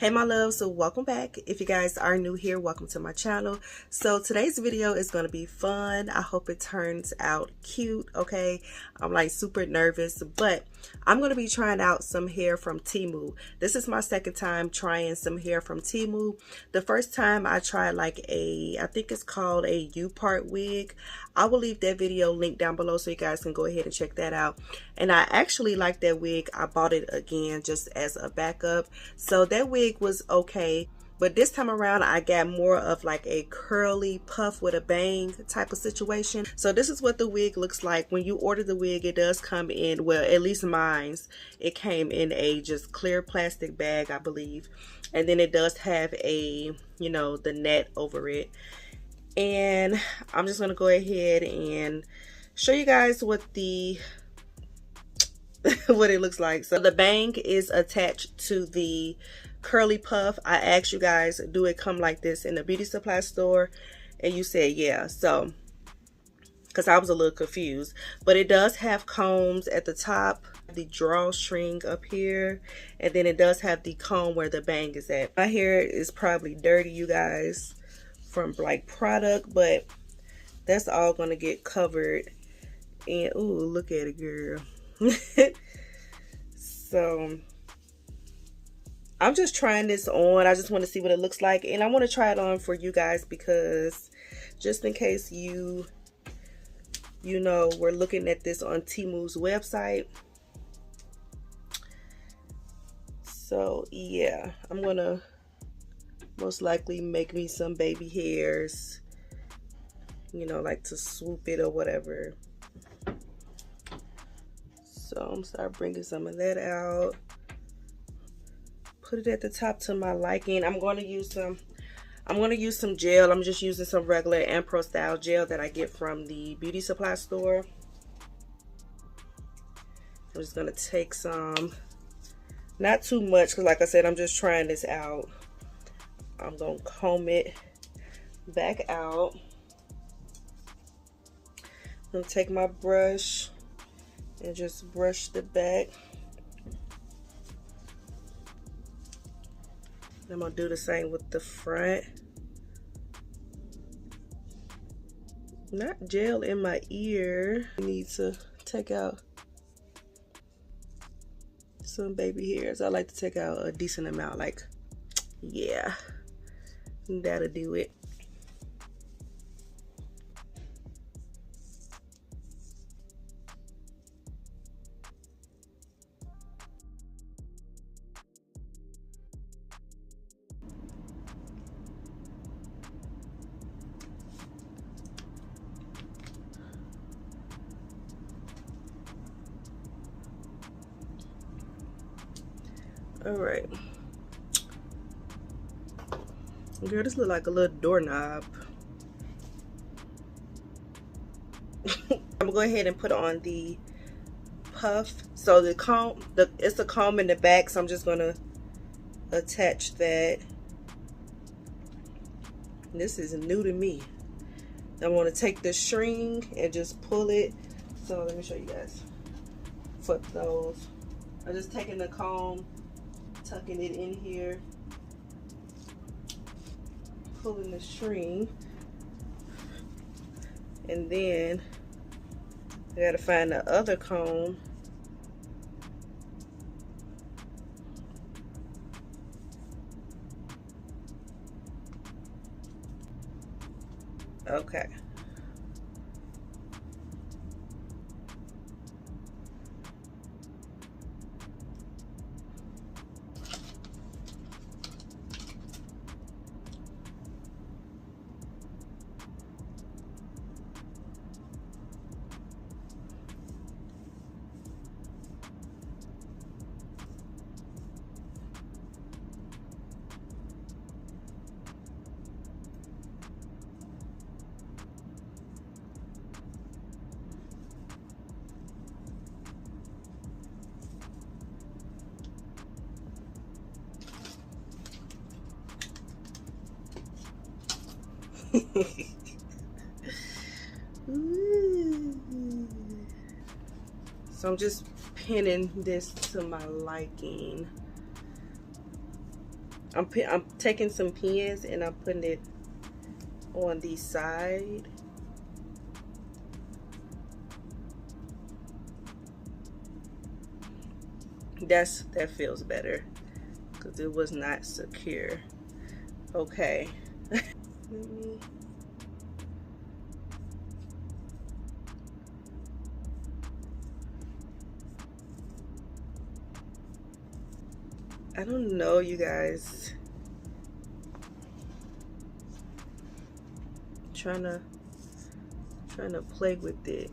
Hey my loves, so welcome back. If you guys are new here, welcome to my channel. So today's video is going to be fun. I hope it turns out cute. Okay, I'm like super nervous, but I'm going to be trying out some hair from Temu. This is my second time trying some hair from Temu. The first time I tried like I think it's called a U-part wig. I will leave that video linked down below so you guys can go ahead and check that out. And I actually like that wig. I bought it again just as a backup. So that wig was okay, but this time around I got more of like a curly puff with a bang type of situation. So this is what the wig looks like. When you order the wig, it does come in, well, at least mine's, it came in a just clear plastic bag, I believe, and then it does have a, you know, the net over it. And I'm just gonna go ahead and show you guys what the what it looks like. So the bang is attached to the curly puff. I asked you guys, do it come like this in the beauty supply store? And you said yeah. So because I was a little confused, but it does have combs at the top, the drawstring up here, and then it does have the comb where the bang is at. My hair is probably dirty, you guys, from like product, but that's all gonna get covered. And ooh, look at it, girl. So I'm just trying this on. I just want to see what it looks like, and I want to try it on for you guys because just in case you know we're looking at this on Temu's website. So yeah, I'm gonna most likely make me some baby hairs, you know, like to swoop it or whatever. So I'm gonna start bringing some of that out. Put it at the top to my liking. I'm going to use some gel. I'm just using some regular Afro style gel that I get from the beauty supply store. I'm just gonna take some, not too much, because like I said, I'm just trying this out. I'm gonna comb it back out. I'm gonna take my brush and just brush the back. I'm gonna do the same with the front. Not gel in my ear. I need to take out some baby hairs. I like to take out a decent amount, like, yeah, that'll do it. All right, girl, this look like a little doorknob. I'm gonna go ahead and put on the puff. So the comb, it's a comb in the back, so I'm just gonna attach that. This is new to me. I'm gonna take the string and just pull it. So let me show you guys. For those, I'm just taking the comb, tucking it in here, pulling the string, and then I gotta find the other comb. Okay. So I'm just pinning this to my liking. I'm taking some pins and I'm putting it on the side. That feels better because it was not secure. Okay. I don't know, you guys. Trying to play with it.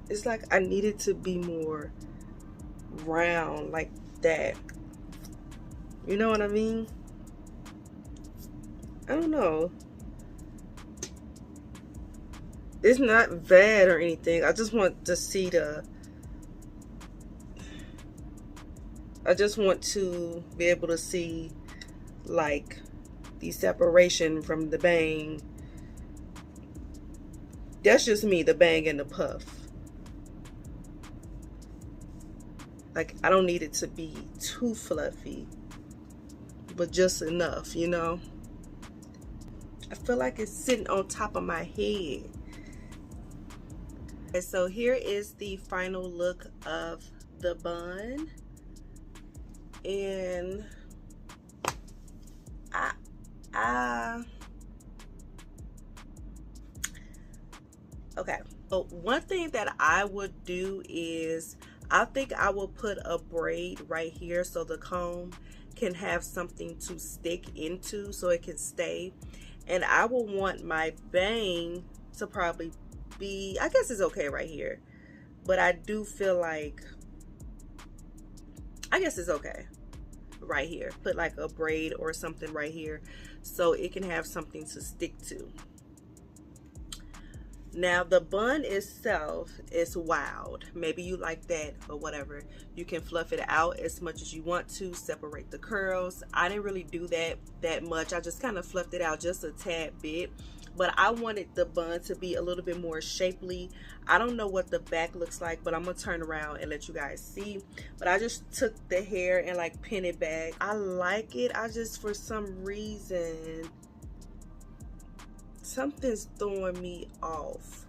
It's like I need it to be more round like that. You know what I mean? I don't know. It's not bad or anything. I just want to see I just want to be able to see like the separation from the bang. That's just me, the bang and the puff. Like, I don't need it to be too fluffy, but just enough, you know? I feel like it's sitting on top of my head. And so here is the final look of the bun. And okay. So one thing that I would do is I think I will put a braid right here so the comb can have something to stick into so it can stay. And I will want my bang to probably be, I guess it's okay right here, but I do feel like, I guess it's okay right here. Put like a braid or something right here so it can have something to stick to. Now the bun itself is wild. Maybe you like that or whatever. You can fluff it out as much as you want to, separate the curls. I didn't really do that much. I just kind of fluffed it out just a tad bit. But I wanted the bun to be a little bit more shapely. I don't know what the back looks like, but I'm gonna turn around and let you guys see. But I just took the hair and like pin it back. I like it. I just, for some reason, something's throwing me off.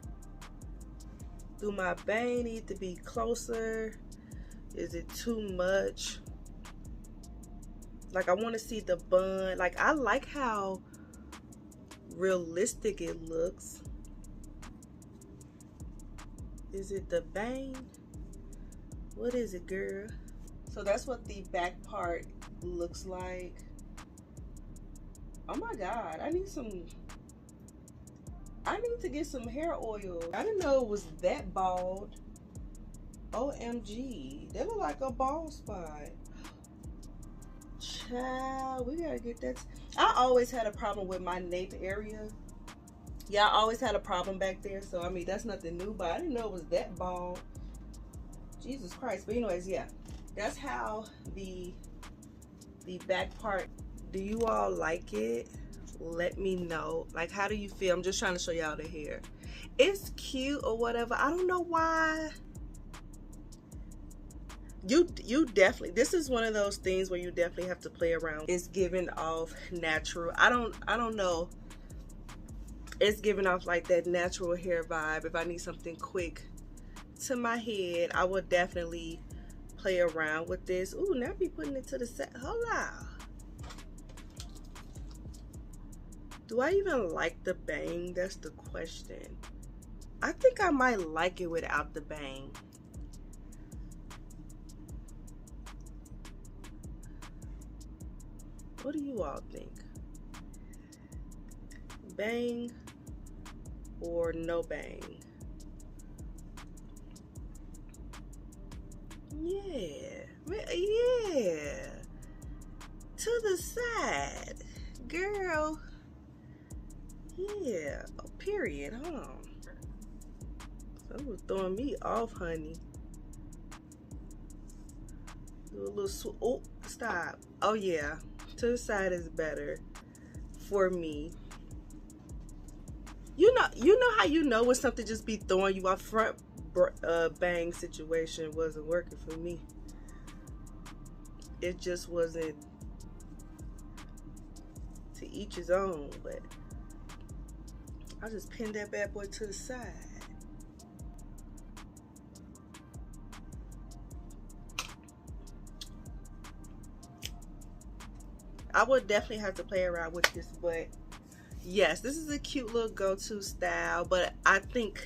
Do my bang need to be closer? Is it too much? Like, I want to see the bun. Like, I like how realistic it looks. Is it the bang? What is it, girl? So that's what the back part looks like. Oh my God, I need to get some hair oil. I didn't know it was that bald. OMG, that look like a bald spot. Child, we gotta get that. I always had a problem with my nape area. Yeah, I always had a problem back there. So I mean, that's nothing new, but I didn't know it was that bald. Jesus Christ. But anyways, yeah, that's how the back part. Do you all like it? Let me know. Like, how do you feel? I'm just trying to show y'all the hair. It's cute or whatever. I don't know why. You definitely, this is one of those things where you definitely have to play around. It's giving off natural. I don't know. It's giving off like that natural hair vibe. If I need something quick to my head, I will definitely play around with this. Ooh, now be putting it to the side. Hold on. Do I even like the bang? That's the question. I think I might like it without the bang. What do you all think? Bang or no bang? Yeah. Yeah. To the side. Girl. Yeah. Oh, period. Hold on. That was throwing me off, honey. Do a little oh, stop. Oh, yeah. To the side is better for me. You you know how you know when something just be throwing you off. Front bang situation wasn't working for me. It just wasn't. To each his own, but I just pinned that bad boy to the side. I would definitely have to play around with this, but yes, this is a cute little go-to style. But I think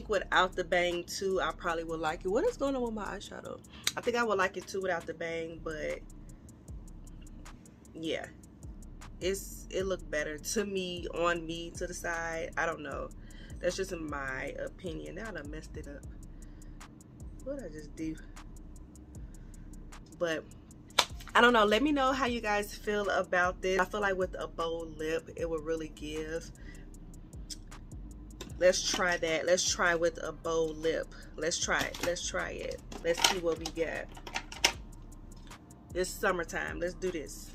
without the bang too, I probably would like it. What is going on with my eyeshadow? I think I would like it too without the bang, but yeah, it looked better to me on me to the side. I don't know. That's just my opinion. Now I messed it up. What did I just do? But I don't know. Let me know how you guys feel about this. I feel like with a bold lip, it would really give. Let's try that. Let's try with a bold lip. Let's try it. Let's try it. Let's see what we get. It's summertime. Let's do this.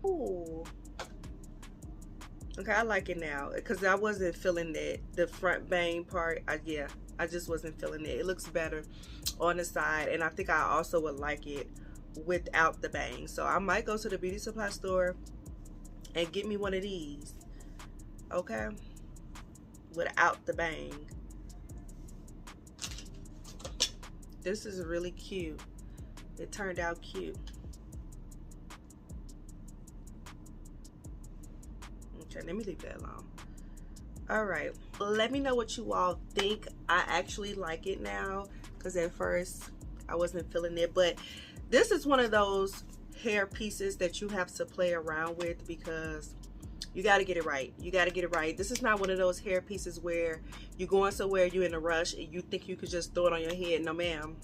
Ooh. Okay, I like it now because I wasn't feeling that the front bang part. Yeah, I just wasn't feeling it. It looks better on the side, and I think I also would like it without the bang. So I might go to the beauty supply store and get me one of these. Okay, without the bang. This is really cute. It turned out cute. Okay, let me leave that alone. All right, let me know what you all think. I actually like it now because at first I wasn't feeling it, but this is one of those hair pieces that you have to play around with because you got to get it right. You got to get it right. This is not one of those hair pieces where you're going somewhere, you're in a rush, and you think you could just throw it on your head. No, ma'am.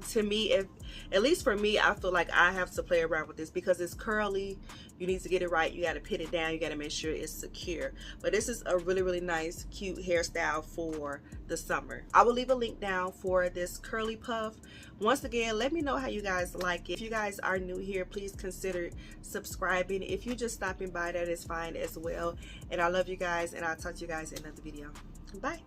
To me, at least for me, I feel like I have to play around with this because it's curly. You need to get it right. You got to pin it down. You got to make sure it's secure. But this is a really, really nice, cute hairstyle for the summer. I will leave a link down for this curly puff. Once again, let me know how you guys like it. If you guys are new here, please consider subscribing. If you're just stopping by, that is fine as well. And I love you guys, and I'll talk to you guys in another video. Bye.